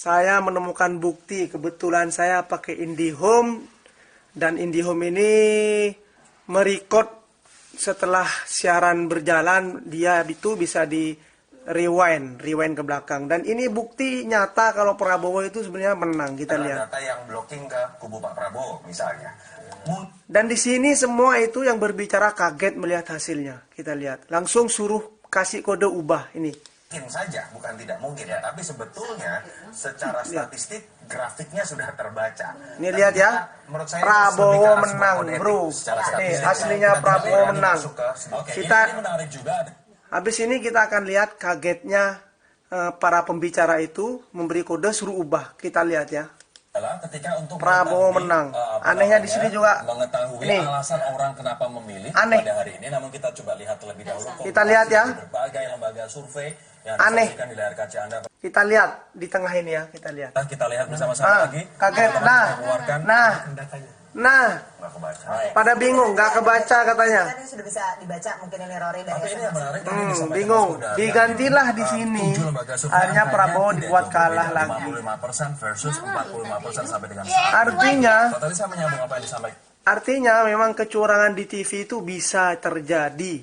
saya menemukan bukti. Kebetulan saya pakai IndiHome, dan IndiHome ini merecord setelah siaran berjalan, dia itu bisa di rewind ke belakang. Dan ini bukti nyata kalau Prabowo itu sebenarnya menang. Kita lihat. Data yang blocking ke kubu Pak Prabowo misalnya. Dan di sini semua itu yang berbicara kaget melihat hasilnya. Kita lihat. Langsung suruh kasih kode ubah ini. Mungkin saja, bukan tidak mungkin ya, tapi sebetulnya secara statistik grafiknya sudah terbaca. Ini lihat ya, Prabowo menang, bro. Nih, aslinya Prabowo menang. Kita habis ini kita akan lihat kagetnya para pembicara itu memberi kode suruh ubah. Kita lihat ya. Ketika untuk Prabowo menang. Anehnya di sini juga mengetahui ini alasan orang kenapa memilih aneh pada hari ini, namun kita coba lihat terlebih dahulu. Kita lihat ya. Berbagai lembaga survei yang Aneh. disajikan di layar kaca Anda. Kita lihat di tengah ini ya, kita lihat. Kita lihat bersama-sama lagi. Kaget. Nah, pada bingung, nggak kebaca katanya. Kan sudah bisa dibaca, mungkin ini Rory dari Tapi ini yang menarik, Bingung. Digantilah di sini. Akhirnya Prabowo dibuat kalah lagi. 55% versus 45% sampai dengan saat. Artinya, Tadi saya menyambung apa yang disampaikan. artinya memang kecurangan di TV itu bisa terjadi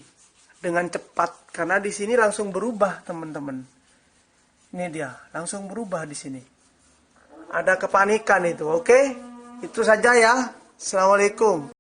dengan cepat, karena di sini langsung berubah, teman-teman. Ini dia, langsung berubah di sini. Ada kepanikan itu, oke? Itu saja ya. Assalamualaikum.